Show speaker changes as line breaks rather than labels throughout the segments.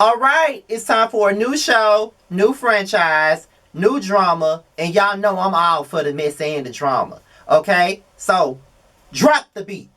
Alright, it's time for a new show, new franchise, new drama, and y'all know I'm all for the mess and the drama. Okay? So, drop the beat.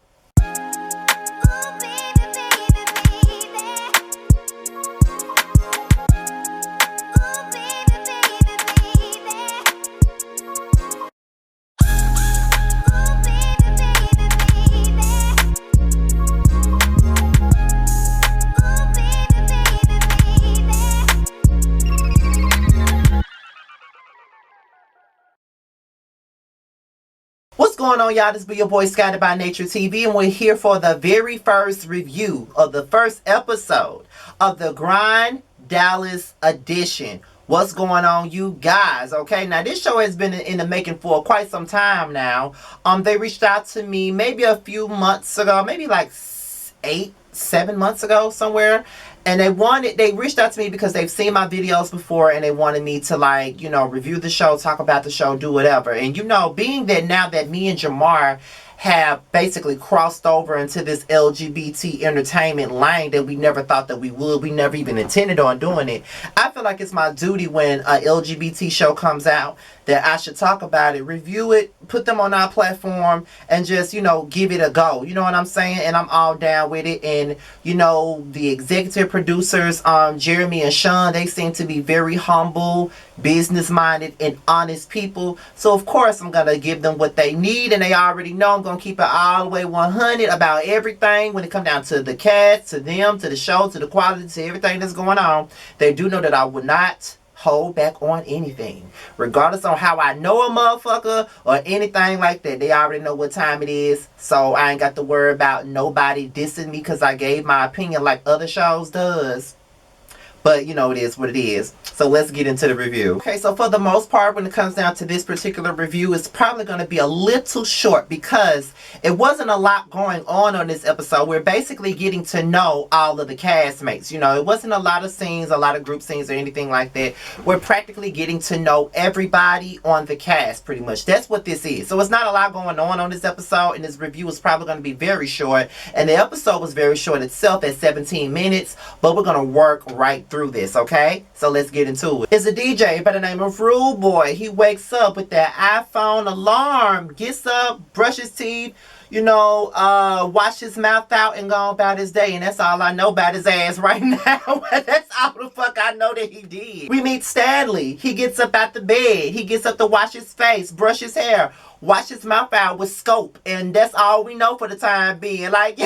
What's going on, y'all? This be your boy Scotty by Nature TV, and we're here for the very first review of the first episode of the Grind Dallas edition. What's going on, you guys? Okay, now this show has been in the making for quite some time now. They reached out to me maybe a few months ago, maybe like 7 months ago somewhere. And they reached out to me because they've seen my videos before and they wanted me to, like, you know, review the show, talk about the show, do whatever. And, you know, being that now that me and Jamar have basically crossed over into this LGBT entertainment lane that we never thought that we would. We never even intended on doing it. I feel like it's my duty when a LGBT show comes out that I should talk about it, review it, put them on our platform, and just, you know, give it a go. You know what I'm saying? And I'm all down with it. And, you know, the executive producers, Jeremy and Sean, they seem to be very humble, business-minded, and honest people. So, of course, I'm going to give them what they need, and they already know I'm going to keep it all the way 100 about everything when it comes down to the cast, to them, to the show, to the quality, to everything that's going on. They do know that I would not hold back on anything, regardless on how I know a motherfucker or anything like that. They already know what time it is, so I ain't got to worry about nobody dissing me because I gave my opinion like other shows does. But, you know, it is what it is. So let's get into the review. Okay, so for the most part, when it comes down to this particular review, it's probably going to be a little short because it wasn't a lot going on this episode. We're basically getting to know all of the castmates. You know, it wasn't a lot of scenes, a lot of group scenes or anything like that. We're practically getting to know everybody on the cast, pretty much. That's what this is. So it's not a lot going on this episode, and this review is probably going to be very short. And the episode was very short itself at 17 minutes, but we're going to work right through this, okay? So let's get into it. It's a DJ by the name of Rude Boy. He wakes up with that iPhone alarm, gets up, brushes teeth, you know, wash his mouth out and go about his day. And that's all I know about his ass right now. That's all the fuck I know that he did. We meet Stanley. He gets up out the bed. He gets up to wash his face, brush his hair, wash his mouth out with Scope. And that's all we know for the time being. Like,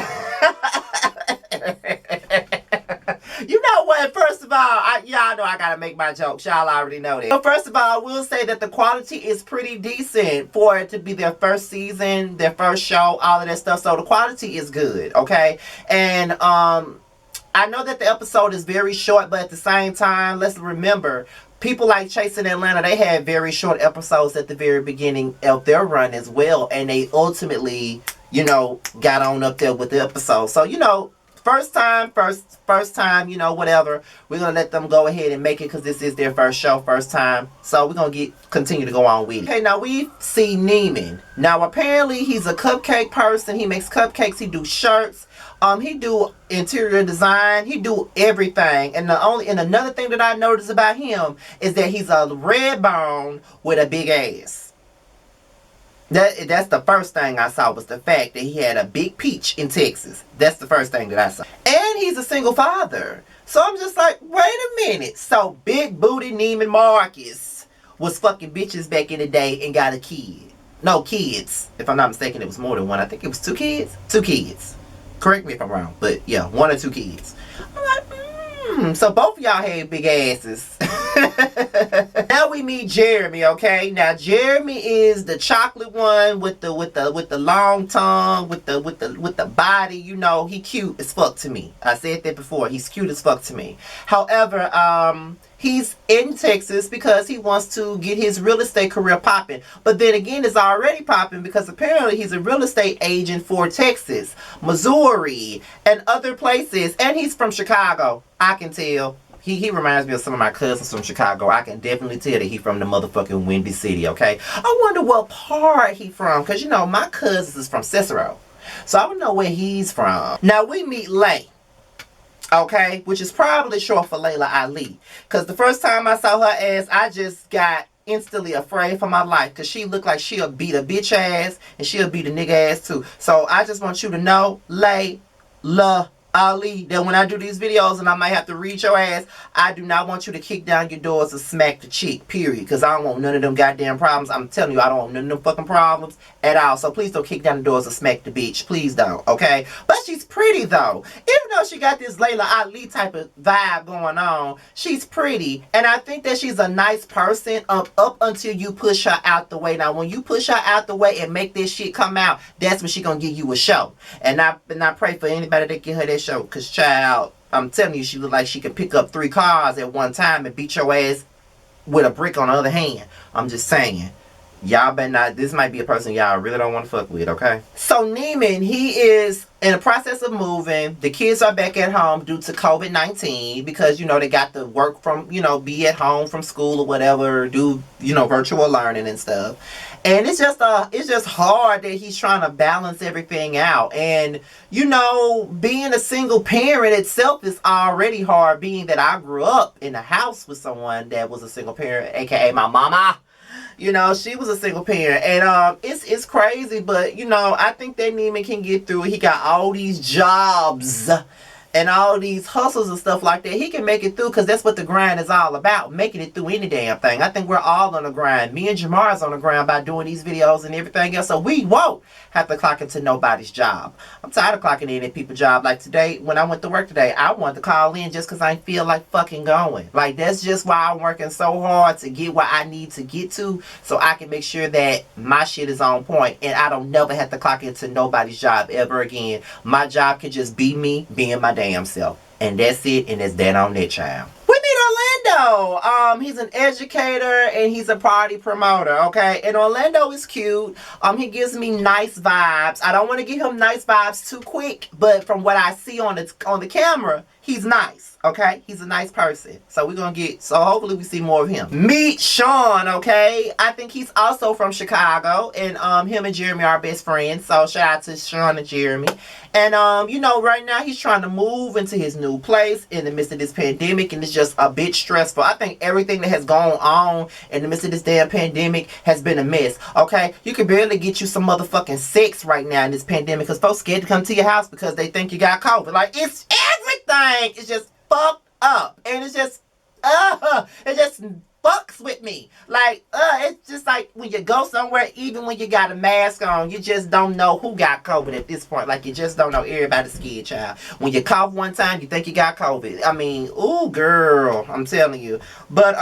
you know what? First of all, y'all know I gotta make my jokes. Y'all already know that. But first of all, I will say that the quality is pretty decent for it to be their first season, their first show, all of that stuff. So the quality is good, okay? And I know that the episode is very short, but at the same time, let's remember, people like Chasing Atlanta, they had very short episodes at the very beginning of their run as well. And they ultimately, you know, got on up there with the episode. So, you know, first time, you know, whatever. We're going to let them go ahead and make it because this is their first show, first time. So we're going to continue to go on with it. Okay, now we see Neiman. Now apparently he's a cupcake person. He makes cupcakes. He do shirts. He do interior design. He do everything. And another thing that I noticed about him is that he's a red bone with a big ass. That's the first thing I saw, was the fact that he had a big peach in Texas. That's the first thing that I saw. And he's a single father. So I'm just like, wait a minute. So big booty Neiman Marcus was fucking bitches back in the day and got a kid. No, kids. If I'm not mistaken, it was more than one. I think it was 2 kids. 2 kids. Correct me if I'm wrong. But yeah, 1 or 2 kids. I'm like, so both of y'all had big asses. Now we meet Jeremy, okay? Now Jeremy is the chocolate one with the long tongue, with the body. You know, he cute as fuck to me. I said that before. He's cute as fuck to me. However, he's in Texas because he wants to get his real estate career popping. But then again, it's already popping because apparently he's a real estate agent for Texas, Missouri, and other places. And he's from Chicago. I can tell. He reminds me of some of my cousins from Chicago. I can definitely tell that he from the motherfucking Windy City, okay? I wonder what part he from, because, you know, my cousins is from Cicero. So I don't know where he's from. Now, we meet Lay. Okay, which is probably short for Layla Ali. Because the first time I saw her ass, I just got instantly afraid for my life. Because she looked like she'll beat a bitch ass and she'll beat a nigga ass too. So I just want you to know, Layla Ali, that when I do these videos and I might have to read your ass, I do not want you to kick down your doors or smack the chick, period. Because I don't want none of them goddamn problems. I'm telling you, I don't want none of them fucking problems at all. So please don't kick down the doors or smack the bitch. Please don't, okay? But she's pretty though. Even though she got this Layla Ali type of vibe going on, she's pretty. And I think that she's a nice person up until you push her out the way. Now, when you push her out the way and make this shit come out, that's when she gonna give you a show. And I pray for anybody that give her that show. Because, child, I'm telling you, she look like she can pick up 3 cars at one time and beat your ass with a brick on the other hand. I'm just saying. Y'all better not. This might be a person y'all really don't want to fuck with, okay? So Neiman, he is in the process of moving. The kids are back at home due to COVID-19 because, you know, they got to work from, you know, be at home from school or whatever, do, you know, virtual learning and stuff. And it's just hard that he's trying to balance everything out. And, you know, being a single parent itself is already hard, being that I grew up in a house with someone that was a single parent, aka my mama. You know, she was a single parent. And it's crazy, but, you know, I think that Neiman can get through it. He got all these jobs and all these hustles and stuff like that. He can make it through because that's what the grind is all about, making it through any damn thing. I think we're all on the grind. Me and Jamar's on the grind by doing these videos and everything else, so we won't have to clock into nobody's job. I'm tired of clocking in at people's job. Like today, when I went to work today, I wanted to call in just because I feel like fucking going. Like, that's just why I'm working so hard to get where I need to get to so I can make sure that my shit is on point and I don't never have to clock into nobody's job ever again. My job can just be me being my damn self. And that's it, and it's that on that, child. We meet Orlando. He's an educator and he's a party promoter, okay? And Orlando is cute. He gives me nice vibes. I don't want to give him nice vibes too quick, but from what I see on the camera, he's nice. Okay, he's a nice person. So we're gonna hopefully we see more of him. Meet Sean, okay? I think he's also from Chicago, and him and Jeremy are best friends. So shout out to Sean and Jeremy. And you know, right now he's trying to move into his new place in the midst of this pandemic, and it's just a bit stressful. I think everything that has gone on in the midst of this damn pandemic has been a mess. Okay, you can barely get you some motherfucking sex right now in this pandemic because folks scared to come to your house because they think you got COVID. Like, it's everything. It's just fucked up, and it just fucks with me. Like, it's just like when you go somewhere, even when you got a mask on, you just don't know who got COVID at this point. Like, you just don't know. Everybody's scared, child. When you cough one time, you think you got COVID. I mean, ooh, girl, I'm telling you. But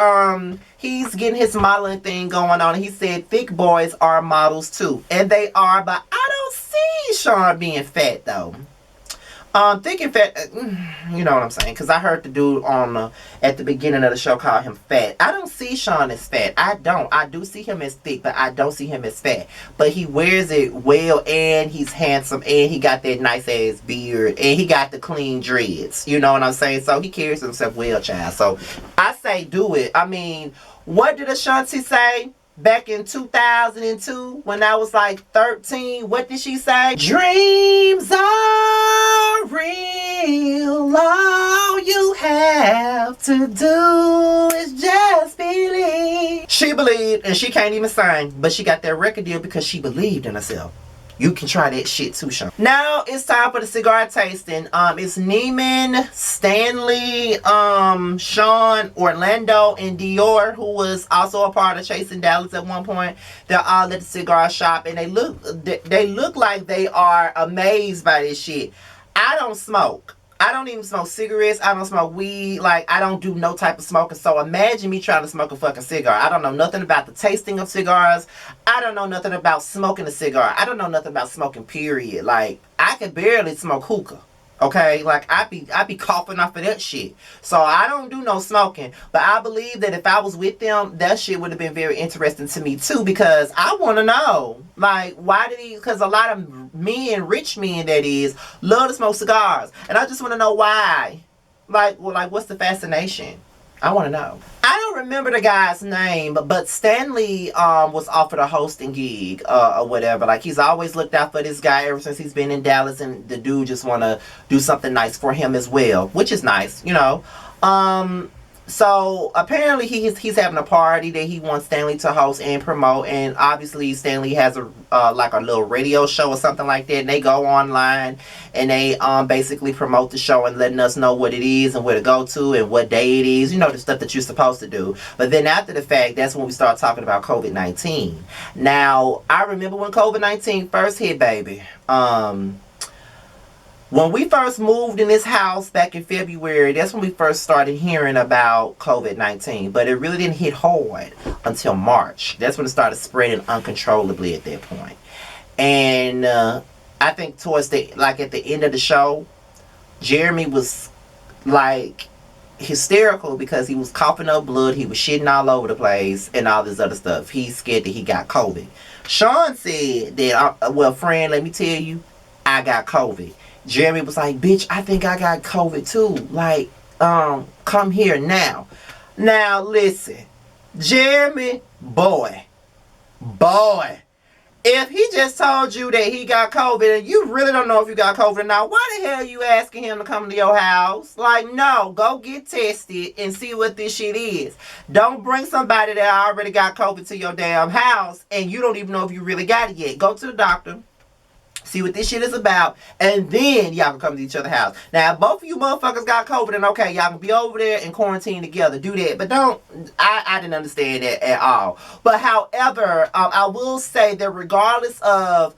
he's getting his modeling thing going on. He said thick boys are models too, and they are, but I don't see Sean being fat though. Thick and fat, you know what I'm saying? Because I heard the dude at the beginning of the show call him fat. I don't see Sean as fat. I don't. I do see him as thick, but I don't see him as fat. But he wears it well, and he's handsome, and he got that nice ass beard, and he got the clean dreads. You know what I'm saying? So he carries himself well, child. So I say do it. I mean, what did Ashanti say? Back in 2002, when I was like 13, what did she say? Dreams are real. All you have to do is just believe. She believed, and she can't even sing, but she got that record deal because she believed in herself. You can try that shit too, Sean. Now it's time for the cigar tasting. It's Neiman, Stanley, Sean, Orlando, and Dior, who was also a part of Chasing Dallas at one point. They're all at the cigar shop, and they look like they are amazed by this shit. I don't smoke. I don't even smoke cigarettes. I don't smoke weed. Like, I don't do no type of smoking. So imagine me trying to smoke a fucking cigar. I don't know nothing about the tasting of cigars. I don't know nothing about smoking a cigar. I don't know nothing about smoking, period. Like, I could barely smoke hookah. Okay, like I be coughing off of that shit. So I don't do no smoking. But I believe that if I was with them, that shit would have been very interesting to me too, because I want to know, like, why did he? Because a lot of men, rich men that is, love to smoke cigars, and I just want to know why. Like, well, like, what's the fascination? I want to know. I don't remember the guy's name, but Stanley was offered a hosting gig or whatever. Like, he's always looked out for this guy ever since he's been in Dallas, and the dude just want to do something nice for him as well, which is nice, you know. So apparently he's having a party that he wants Stanley to host and promote, and obviously Stanley has a like a little radio show or something like that, and they go online and they basically promote the show and letting us know what it is and where to go to and what day it is, you know, the stuff that you're supposed to do. But then after the fact, that's when we start talking about COVID-19. Now, I remember when COVID-19 first hit, baby. When we first moved in this house back in February, that's when we first started hearing about COVID-19. But it really didn't hit hard until March. That's when it started spreading uncontrollably at that point. And I think towards at the end of the show, Jeremy was like hysterical because he was coughing up blood. He was shitting all over the place and all this other stuff. He's scared that he got COVID. Sean said that, well, friend, let me tell you, I got COVID. Jeremy was like, bitch, I think I got COVID too. Like, come here now. Now, listen. Jeremy, boy. If he just told you that he got COVID and you really don't know if you got COVID now, why the hell are you asking him to come to your house? Like, no, go get tested and see what this shit is. Don't bring somebody that already got COVID to your damn house and you don't even know if you really got it yet. Go to the doctor. See what this shit is about, and then y'all can come to each other's house. Now, if both of you motherfuckers got COVID, and okay, y'all can be over there and quarantine together. Do that, but don't. I didn't understand that at all. But however, I will say that regardless of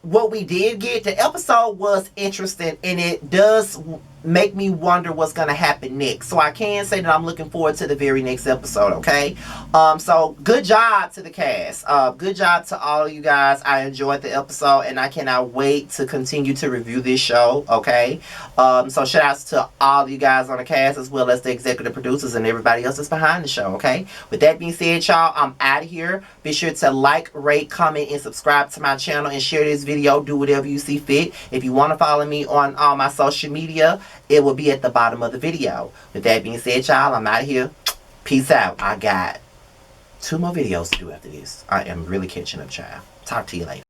what we did get, the episode was interesting, and it does make me wonder what's going to happen next. So I can say that I'm looking forward to the very next episode, okay? So good job to the cast. Good job to all of you guys. I enjoyed the episode, and I cannot wait to continue to review this show, okay? So shout outs to all of you guys on the cast, as well as the executive producers and everybody else that's behind the show, okay? With that being said, y'all, I'm out of here. Be sure to like, rate, comment, and subscribe to my channel and share this video. Do whatever you see fit. If you want to follow me on all my social media, it will be at the bottom of the video. With that being said, y'all, I'm out of here. Peace out. I got 2 more videos to do after this. I am really catching up, child. Talk to you later.